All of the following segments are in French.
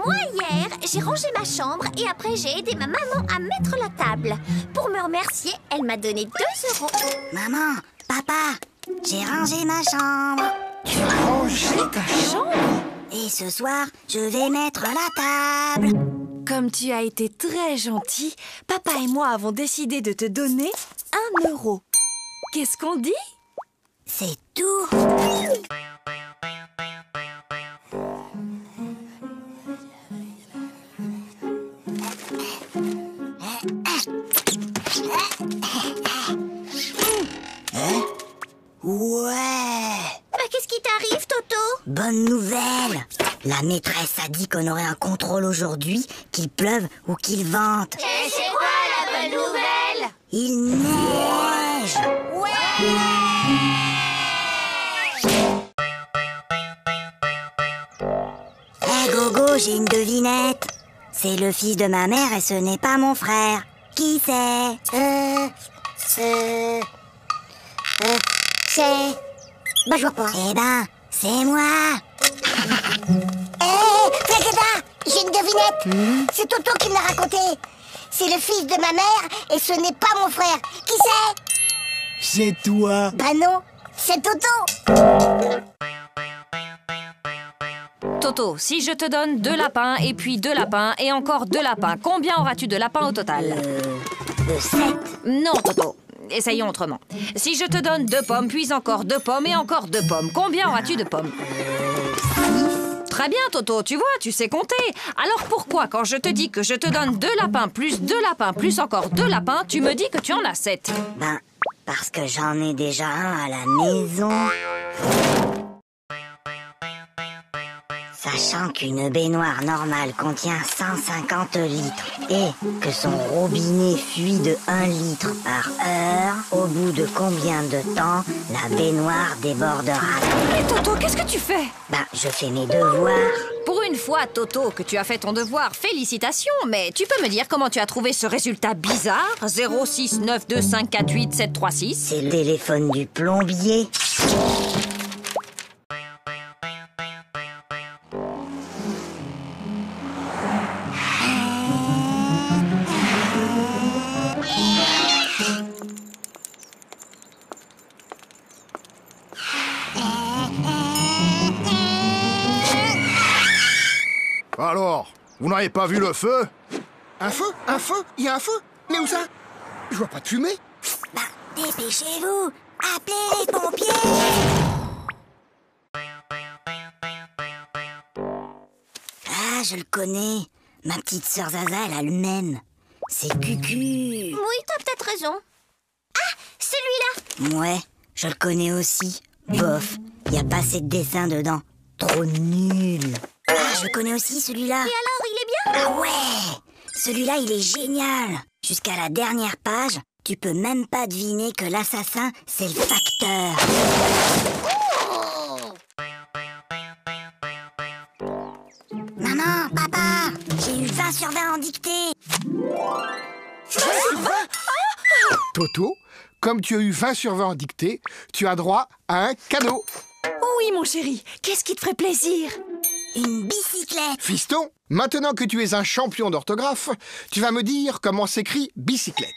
Moi, hier, j'ai rangé ma chambre et après, j'ai aidé ma maman à mettre la table. Pour me remercier, elle m'a donné 2 €. Maman, papa, j'ai rangé ma chambre. Tu as rangé ta chambre? Et ce soir, je vais mettre la table. Comme tu as été très gentil, papa et moi avons décidé de te donner 1 €. Qu'est-ce qu'on dit? C'est tout. Ouais. Qu'est-ce qui t'arrive, Toto? Bonne nouvelle. La maîtresse a dit qu'on aurait un contrôle aujourd'hui, qu'il pleuve ou qu'il vente. Et c'est quoi la bonne nouvelle? Il neige. Hé Gogo, j'ai une devinette. C'est le fils de ma mère et ce n'est pas mon frère. Qui c'est? C'est... Bah je vois pas. Eh ben, c'est moi. Flagada, j'ai une devinette. C'est Toto qui me l'a raconté. C'est le fils de ma mère et ce n'est pas mon frère. Qui c'est? C'est toi. Bah non, c'est Toto. Toto, si je te donne 2 lapins et puis 2 lapins et encore 2 lapins, combien auras-tu de lapins au total? 7. Non, Toto. Essayons autrement. Si je te donne 2 pommes, puis encore 2 pommes et encore 2 pommes, combien auras-tu de pommes? 6. Très bien, Toto, tu vois, tu sais compter. Alors pourquoi, quand je te dis que je te donne 2 lapins plus 2 lapins plus encore 2 lapins, tu me dis que tu en as 7? Ben, parce que j'en ai déjà un à la maison. Sachant qu'une baignoire normale contient 150 litres et que son robinet fuit de 1 litre par heure, au bout de combien de temps la baignoire débordera? Mais Toto, qu'est-ce que tu fais? Ben, je fais mes devoirs. Pour une fois, Toto, que tu as fait ton devoir, félicitations, mais tu peux me dire comment tu as trouvé ce résultat bizarre? 06925487736. C'est le téléphone du plombier. Alors, vous n'avez pas vu le feu? Un feu? Un feu? Il y a un feu? Mais où ça? Je vois pas de fumée. Ben, dépêchez-vous. Appelez les pompiers. Ah, je le connais. Ma petite sœur Zaza, elle a le même. C'est Cucu. Oui, t'as peut-être raison. Ah, celui-là. Ouais, je le connais aussi. Bof, y a pas assez de dessins dedans. Trop nul. Ah, je le connais aussi celui-là. Et alors, il est bien? Ah ouais, celui-là, il est génial. Jusqu'à la dernière page, tu peux même pas deviner que l'assassin, c'est le facteur. Maman, papa, j'ai eu 20 sur 20 en dictée. 20 sur 20? Toto, comme tu as eu 20 sur 20 en dictée, tu as droit à un cadeau. Oui, mon chéri, qu'est-ce qui te ferait plaisir? Une bicyclette. Fiston, maintenant que tu es un champion d'orthographe, tu vas me dire comment s'écrit bicyclette.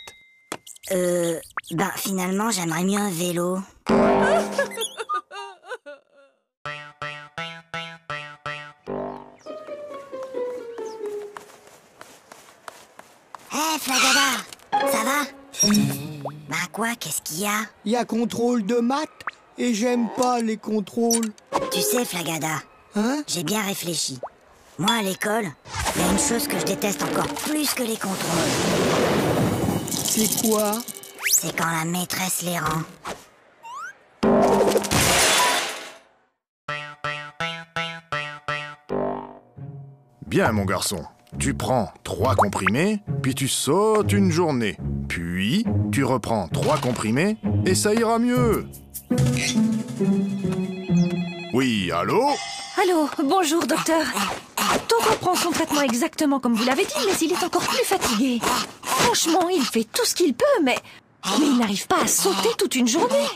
Ben finalement, j'aimerais mieux un vélo. Hé, Flagada, ça va? Ben quoi, qu'est-ce qu'il y a? Il y a contrôle de maths et j'aime pas les contrôles. Tu sais, Flagada, Hein? j'ai bien réfléchi. Moi, à l'école, il y a une chose que je déteste encore plus que les contrôles. C'est quoi? C'est quand la maîtresse les rend. Bien, mon garçon. Tu prends 3 comprimés, puis tu sautes une journée. Puis, tu reprends 3 comprimés, et ça ira mieux. Oui, allô? Allô, bonjour, docteur. Toto reprend son traitement exactement comme vous l'avez dit, mais il est encore plus fatigué. Franchement, il fait tout ce qu'il peut, mais il n'arrive pas à sauter toute une journée.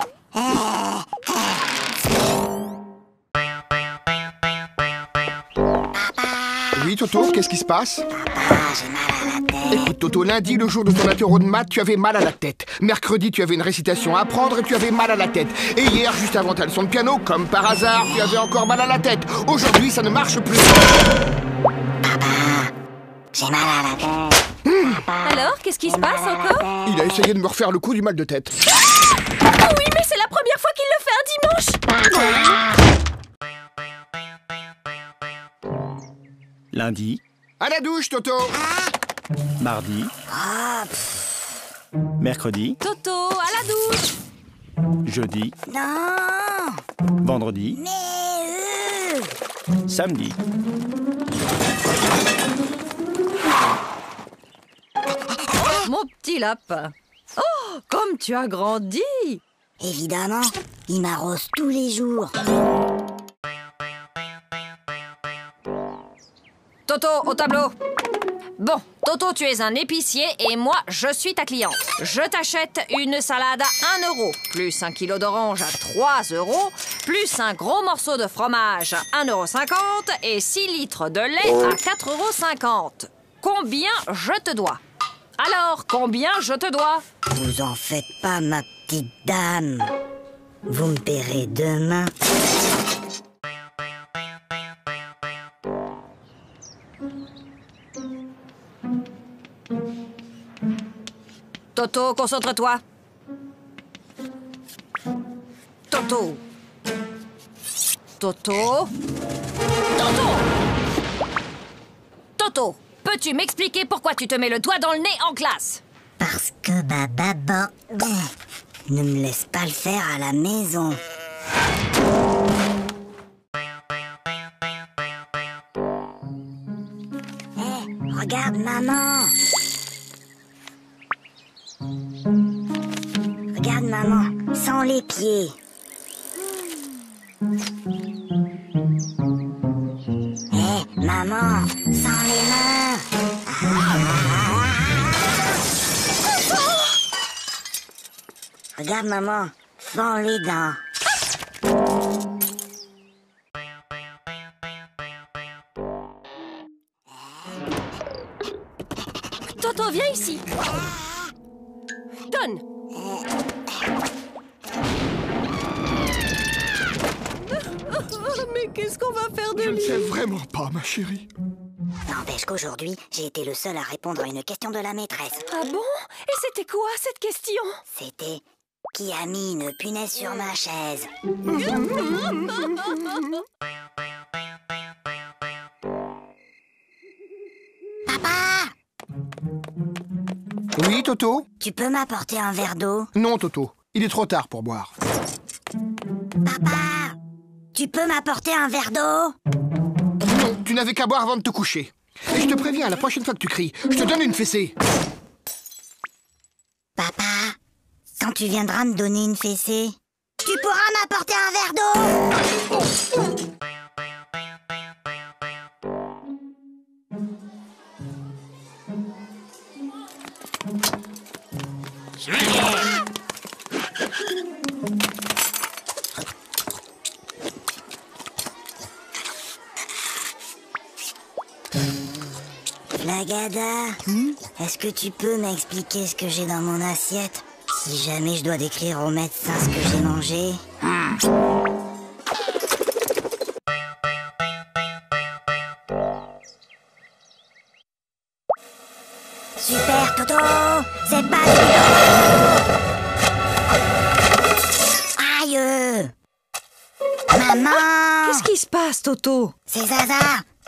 Oui, Toto, qu'est-ce qui se passe? Papa, j'ai mal à la tête. Écoute, Toto, lundi, le jour de ton interro de maths, tu avais mal à la tête. Mercredi, tu avais une récitation à apprendre et tu avais mal à la tête. Et hier, juste avant ta leçon de piano, comme par hasard, tu avais encore mal à la tête. Aujourd'hui, ça ne marche plus. J'ai mal à la tête. Alors, qu'est-ce qui se passe encore? Il a essayé de me refaire le coup du mal de tête. Oh oui, mais c'est la première fois qu'il le fait un dimanche. Lundi, À la douche, Toto. mardi, mercredi, Toto, à la douche. jeudi, Non, vendredi, mais samedi. Mon petit lapin. Oh, comme tu as grandi. évidemment, il m'arrose tous les jours. Toto, au tableau. Bon, Toto, tu es un épicier et moi, je suis ta cliente. Je t'achète une salade à 1 €, plus 1 kilo d'orange à 3 €, plus un gros morceau de fromage à 1,50 € et 6 litres de lait à 4,50 €. Combien je te dois? Alors, combien je te dois? Vous en faites pas, ma petite dame. Vous me paierez demain. Toto, concentre-toi. Toto. Toto. Toto. Toto, peux-tu m'expliquer pourquoi tu te mets le doigt dans le nez en classe? Parce que ma maman ne me laisse pas le faire à la maison. Regarde, maman. Regarde, maman, sans les pieds. Maman, sans les mains. Regarde, maman, sans les dents. Toto, viens ici. Donne. Mais qu'est-ce qu'on va faire de Je ne lui? sais vraiment pas, ma chérie. N'empêche qu'aujourd'hui, j'ai été le seul à répondre à une question de la maîtresse. Ah bon? Et c'était quoi cette question? C'était « Qui a mis une punaise sur ma chaise ?» Papa, Oui, Toto? tu peux m'apporter un verre d'eau? Non, Toto. Il est trop tard pour boire. Papa, tu peux m'apporter un verre d'eau? Non, tu n'avais qu'à boire avant de te coucher. Et je te préviens, la prochaine fois que tu cries, je te donne une fessée. Papa, quand tu viendras me donner une fessée, tu pourras m'apporter un verre d'eau? Flagada, est-ce que tu peux m'expliquer ce que j'ai dans mon assiette? Si jamais je dois décrire au médecin ce que j'ai mangé. Super, Toto! C'est pas Aïe! Maman! Qu'est-ce qui se passe, Toto? C'est Zaza!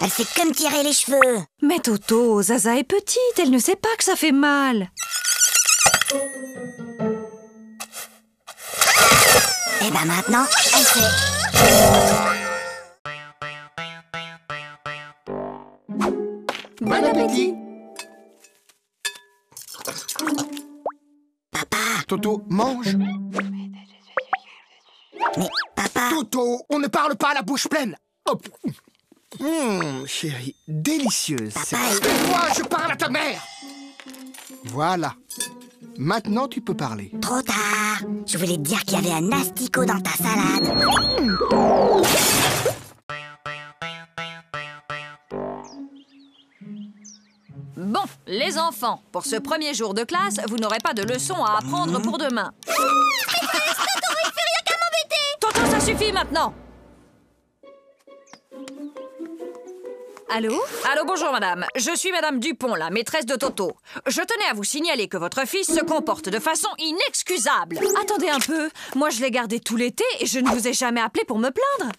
Elle fait que me tirer les cheveux! Mais Toto, Zaza est petite, elle ne sait pas que ça fait mal. Et ben maintenant, elle sait. Bon appétit. Papa! Toto, mange. Mais papa! Toto, on ne parle pas à la bouche pleine. Hop. Chérie, délicieuse. Papa, Moi, je parle à ta mère. Voilà. Maintenant, tu peux parler. trop tard! Je voulais te dire qu'il y avait un asticot dans ta salade. Les enfants, pour ce premier jour de classe, vous n'aurez pas de leçons à apprendre pour demain. Maîtresse, Toto, il fait rien qu'à m'embêter. Toto, ça suffit maintenant. Allô? Allô, bonjour madame. Je suis madame Dupont, la maîtresse de Toto. Je tenais à vous signaler que votre fils se comporte de façon inexcusable. Attendez un peu. Moi, je l'ai gardé tout l'été et je ne vous ai jamais appelé pour me plaindre.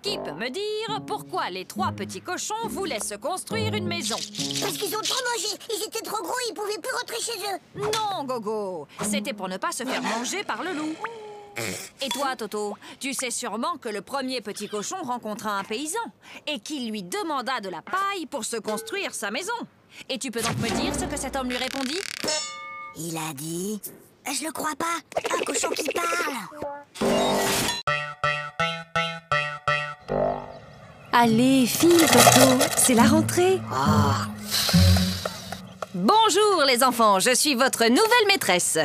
Qui peut me dire pourquoi les 3 petits cochons voulaient se construire une maison? Parce qu'ils ont trop mangé. Ils étaient trop gros, ils pouvaient plus rentrer chez eux. Non, Gogo. C'était pour ne pas se faire manger par le loup. Et toi, Toto, tu sais sûrement que le premier petit cochon rencontra un paysan et qu'il lui demanda de la paille pour se construire sa maison. Et tu peux donc me dire ce que cet homme lui répondit? Il a dit... Je le crois pas, un cochon qui parle. Allez, file, Toto, c'est la rentrée. Bonjour, les enfants, je suis votre nouvelle maîtresse.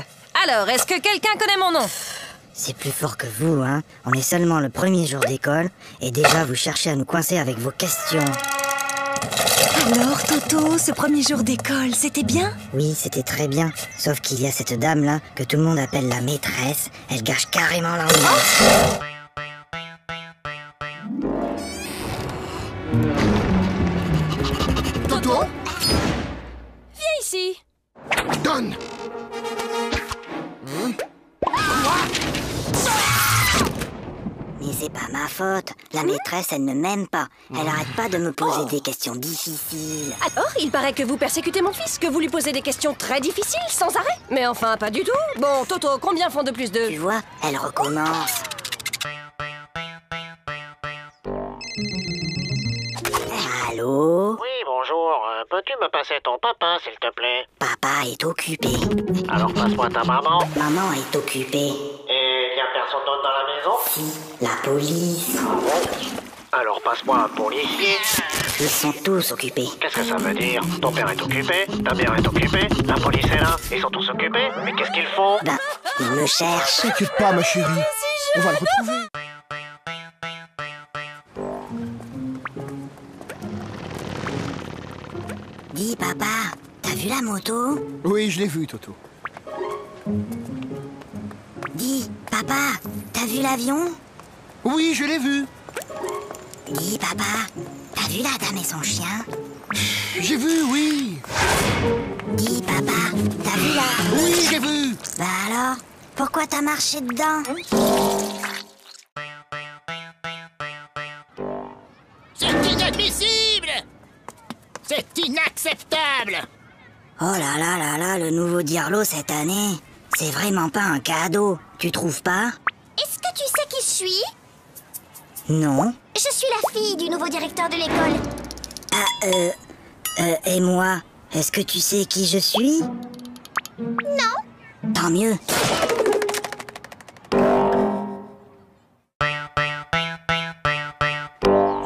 Alors, est-ce que quelqu'un connaît mon nom? C'est plus fort que vous, hein. On est seulement le premier jour d'école et déjà vous cherchez à nous coincer avec vos questions. Alors, Toto, ce premier jour d'école, c'était bien? Oui, c'était très bien. Sauf qu'il y a cette dame-là que tout le monde appelle la maîtresse. Elle gâche carrément l'ambiance. Toto, Viens ici. donne. Mais c'est pas ma faute. La maîtresse, elle ne m'aime pas. Elle arrête pas de me poser des questions difficiles. Alors, il paraît que vous persécutez mon fils, que vous lui posez des questions très difficiles, sans arrêt. Mais enfin, pas du tout. Bon, Toto, combien font 2 plus 2? Tu vois, elle recommence. Allô? Oui, bonjour. Peux-tu me passer ton papa, s'il te plaît? Papa est occupé. Alors passe-moi ta maman. Maman est occupée. Et y a personne d'autre dans la maison? Si, la police. Alors passe-moi un policier. Ils sont tous occupés. Qu'est-ce que ça veut dire? Ton père est occupé, ta mère est occupée, la police est là, ils sont tous occupés. Mais qu'est-ce qu'ils font? Ben, ils me cherchent. T'inquiète pas, ma chérie. On va le retrouver. Dis, papa, t'as vu la moto? Oui, je l'ai vu, Toto. Dis, papa, t'as vu l'avion? Oui, je l'ai vu. Dis, papa, t'as vu la dame et son chien? J'ai vu, oui. Dis, papa, t'as vu la... Oui, j'ai vu. Bah alors, pourquoi t'as marché dedans? C'est inadmissible! C'est inacceptable! Oh là là là là, le nouveau Diarlo cette année, c'est vraiment pas un cadeau, tu trouves pas? Est-ce que tu sais qui je suis? Non. Je suis la fille du nouveau directeur de l'école. Et moi, est-ce que tu sais qui je suis? Non. Tant mieux.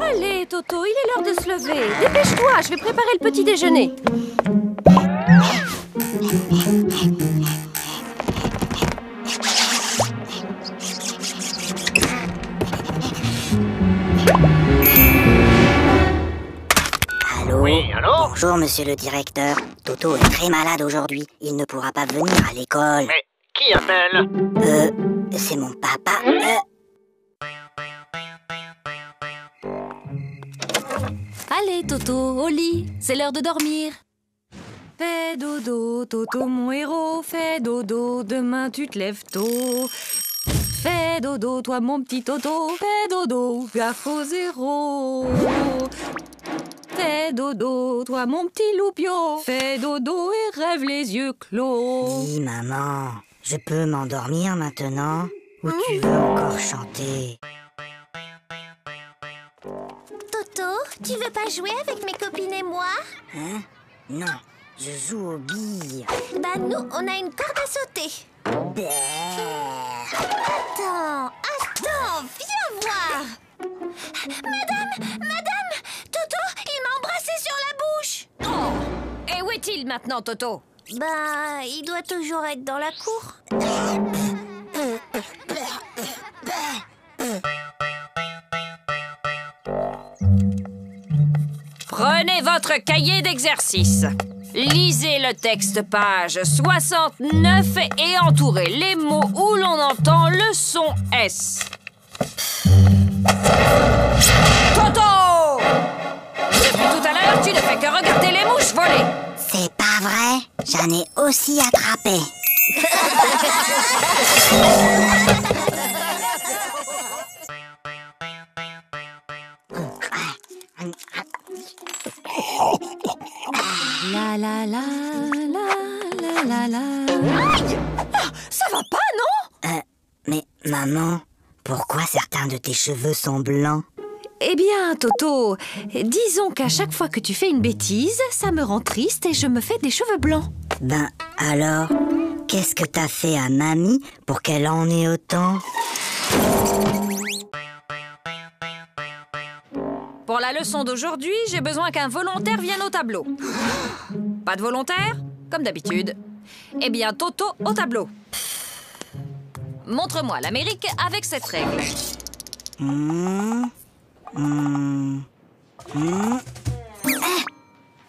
Allez, Toto, il est l'heure de se lever. Dépêche-toi, je vais préparer le petit déjeuner. Allô? Oui, allô? Bonjour, monsieur le directeur. Toto est très malade aujourd'hui. Il ne pourra pas venir à l'école. Mais qui appelle? C'est mon papa. Allez, Toto, au lit. C'est l'heure de dormir. Fais dodo, Toto, mon héros. Fais dodo, demain tu te lèves tôt. Fais dodo, toi mon petit Toto. Fais dodo, gaffe au 0. Fais dodo, toi mon petit loupio. Fais dodo et rêve les yeux clos. Dis, maman, je peux m'endormir maintenant? Ou tu veux encore chanter? Toto, tu veux pas jouer avec mes copines et moi? Hein? Non, je joue aux billes. Bah nous, on a une corde à sauter. Attends, viens voir. Madame, Toto, il m'a embrassé sur la bouche. Oh! Et où est-il maintenant, Toto? Bah, il doit toujours être dans la cour. Prenez votre cahier d'exercice. Lisez le texte page 69 et entourez les mots où l'on entend le son S. Toto! Depuis tout à l'heure, tu ne fais que regarder les mouches voler. C'est pas vrai, j'en ai aussi attrapé. La la la la la la la. Aïe! Ça va pas, non? Mais maman, pourquoi certains de tes cheveux sont blancs? Eh bien, Toto, disons qu'à chaque fois que tu fais une bêtise, ça me rend triste et je me fais des cheveux blancs. Ben alors, qu'est-ce que t'as fait à mamie pour qu'elle en ait autant? Pour la leçon d'aujourd'hui, j'ai besoin qu'un volontaire vienne au tableau. Pas de volontaire? Comme d'habitude. Eh bien, Toto au tableau. Montre-moi l'Amérique avec cette règle.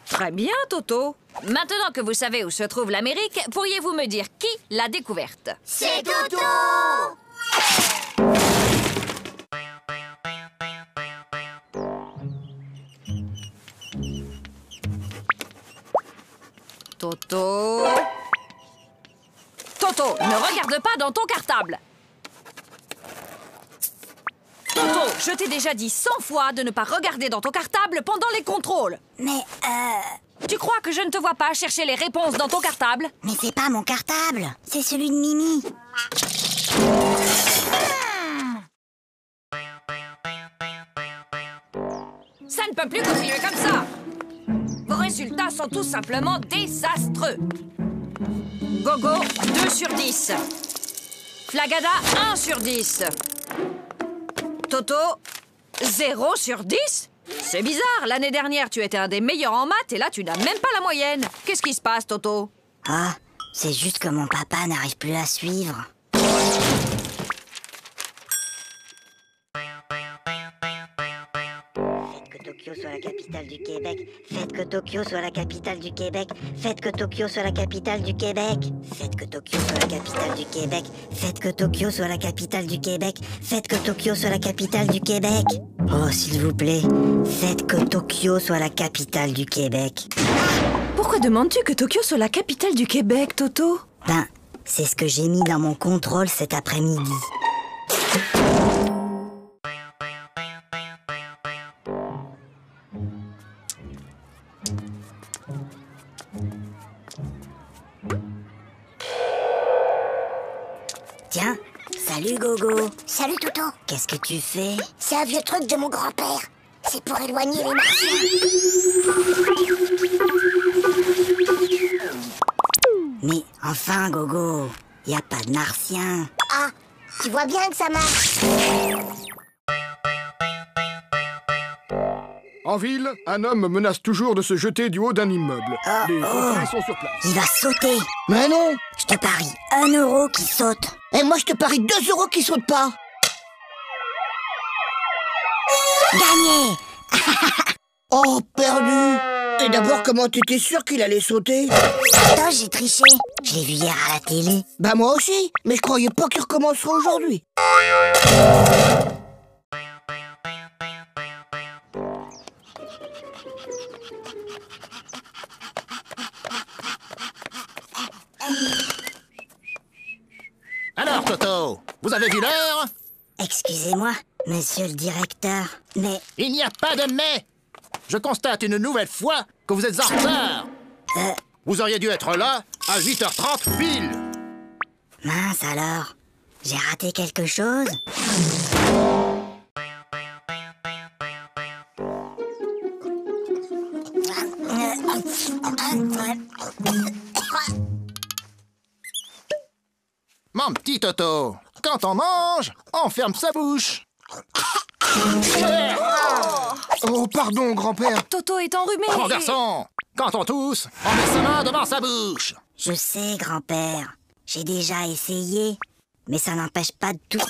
Très bien, Toto. Maintenant que vous savez où se trouve l'Amérique, pourriez-vous me dire qui l'a découverte? C'est Toto! Toto... Toto, ne regarde pas dans ton cartable. Toto, je t'ai déjà dit 100 fois de ne pas regarder dans ton cartable pendant les contrôles. Mais Tu crois que je ne te vois pas chercher les réponses dans ton cartable? mais c'est pas mon cartable, c'est celui de Mimi. Ça ne peut plus continuer comme ça. Vos résultats sont tout simplement désastreux. Gogo, 2 sur 10. Flagada, 1 sur 10. Toto, 0 sur 10? C'est bizarre, l'année dernière, tu étais un des meilleurs en maths et là, tu n'as même pas la moyenne. Qu'est-ce qui se passe, Toto? Ah, c'est juste que mon papa n'arrive plus à suivre. Tokyo soit la capitale du Québec. Faites que Tokyo soit la capitale du Québec. Faites que Tokyo soit la capitale du Québec. Faites que Tokyo soit la capitale du Québec. Faites que Tokyo soit la capitale du Québec. Faites que Tokyo soit la capitale du Québec. Oh, s'il vous plaît, faites que Tokyo soit la capitale du Québec. Pourquoi demandes-tu que Tokyo soit la capitale du Québec, Toto? Ben, c'est ce que j'ai mis dans mon contrôle cet après-midi. Tiens, salut Gogo. Salut Toto. Qu'est-ce que tu fais? C'est un vieux truc de mon grand-père. C'est pour éloigner les martiens. Mais enfin Gogo, y a pas de martien. Ah, tu vois bien que ça marche. En ville, un homme menace toujours de se jeter du haut d'un immeuble. Les pompiers sont sur place. Il va sauter. Mais non. Je te parie 1 euro qui saute. Et moi, je te parie 2 euros qui sautent pas. Gagné. Oh, perdu. Et d'abord, comment t'étais sûr qu'il allait sauter? Attends, j'ai triché. Je l'ai vu hier à la télé. Bah moi aussi, mais je croyais pas qu'il recommencerait aujourd'hui. Alors, Toto, vous avez vu l'heure? Excusez-moi, monsieur le directeur, mais... Il n'y a pas de mais. Je constate une nouvelle fois que vous êtes en retard. Vous auriez dû être là à 8h30 pile. Mince alors, j'ai raté quelque chose? Mon petit Toto, quand on mange, on ferme sa bouche. Oh, pardon, grand-père. Toto est enrhumé. Mon garçon, quand on tousse, on met sa main devant sa bouche. Je sais, grand-père. J'ai déjà essayé, mais ça n'empêche pas de tout...